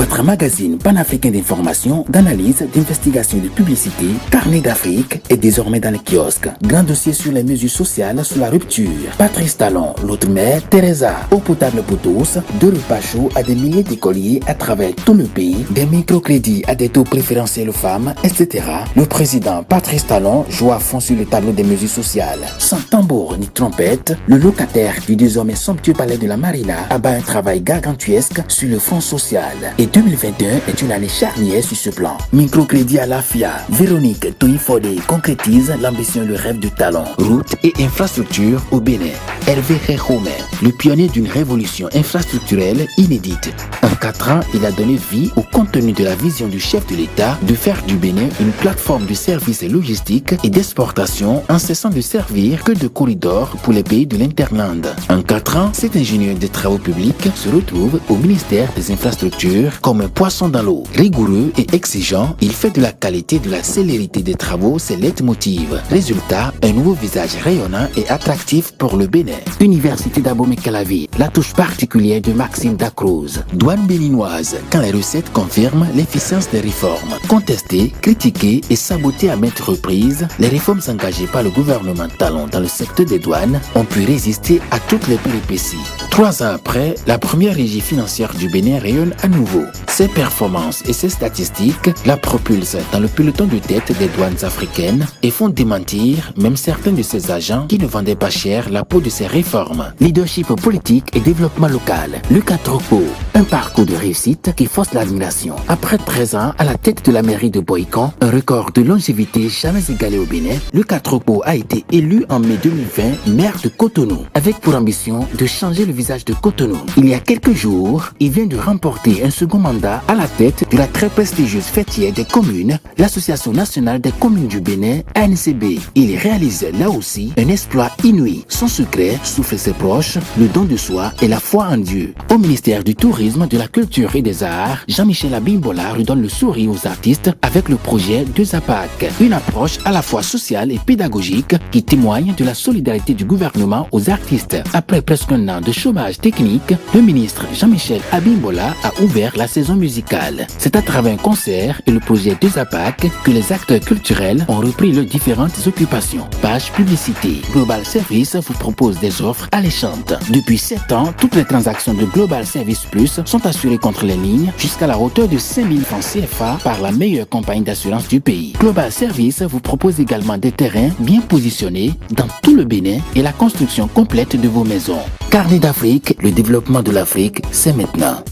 Votre magazine panafricain d'information, d'analyse, d'investigation et de publicité, Carnet d'Afrique, est désormais dans les kiosques. Grand dossier sur les mesures sociales sous la rupture. Patrice Talon, l'autre mère, Teresa, eau potable pour tous, de repas chauds à des milliers d'écoliers à travers tout le pays, des microcrédits à des taux préférentiels femmes, etc. Le président Patrice Talon joue à fond sur le tableau des mesures sociales. Sans tambour ni trompette, le locataire du désormais somptueux palais de la Marina abat un travail gargantuesque sur le front social. Et 2021 est une année charnière sur ce plan. Microcrédit à la FIA, Véronique Toïfodé concrétise l'ambition et le rêve de Talon. Route et infrastructure au Bénin. Hervé Réhomé, le pionnier d'une révolution infrastructurelle inédite. En 4 ans, il a donné vie au contenu de la vision du chef de l'État de faire du Bénin une plateforme de services logistiques et d'exportation en cessant de servir que de corridor pour les pays de l'Interland. En 4 ans, cet ingénieur des travaux publics se retrouve au ministère des Infrastructures comme un poisson dans l'eau. Rigoureux et exigeant, il fait de la qualité et de la célérité des travaux ses leitmotivs. Résultat, un nouveau visage rayonnant et attractif pour le Bénin. Université d'Abomey-Calavi, la touche particulière de Maxime Dacruz. Douane béninoise, quand les recettes confirment l'efficience des réformes. Contestées, critiquées et sabotées à maintes reprises, les réformes engagées par le gouvernement Talon dans le secteur des douanes ont pu résister à toutes les péripéties. 3 ans après, la première régie financière du Bénin rayonne à nouveau. Ses performances et ses statistiques la propulsent dans le peloton de tête des douanes africaines et font démentir même certains de ses agents qui ne vendaient pas cher la peau de ces réformes. Leadership politique et développement local. Lucas Tropo, un parcours de réussite qui force l'admiration. Après 13 ans à la tête de la mairie de Boïkan, un record de longévité jamais égalé au Bénin, Lucas Tropo a été élu en mai 2020 maire de Cotonou, avec pour ambition de changer le visage de Cotonou. Il y a quelques jours, il vient de remporter un second mandat à la tête de la très prestigieuse fêtière des communes, l'Association nationale des communes du Bénin, ANCB. Il réalise là aussi un exploit inouï. Son secret, souffle ses proches, le don de soi et la foi en Dieu. Au ministère du Tourisme, de la Culture et des Arts, Jean-Michel Abimbola redonne le sourire aux artistes avec le projet 2APAC, une approche à la fois sociale et pédagogique qui témoigne de la solidarité du gouvernement aux artistes. Après presque un an de chômage technique, le ministre Jean-Michel Abimbola a ouvert la saison musicale. C'est à travers un concert et le projet 2APAC que les acteurs culturels ont repris leurs différentes occupations. Page publicité. Global Service vous propose des offres alléchantes. Depuis 7 ans, toutes les transactions de Global Service Plus sont assurées contre les lignes jusqu'à la hauteur de 5 000 francs CFA par la meilleure compagnie d'assurance du pays. Global Service vous propose également des terrains bien positionnés dans tout le Bénin et la construction complète de vos maisons. Carnet d'Afrique, le développement de l'Afrique, c'est maintenant.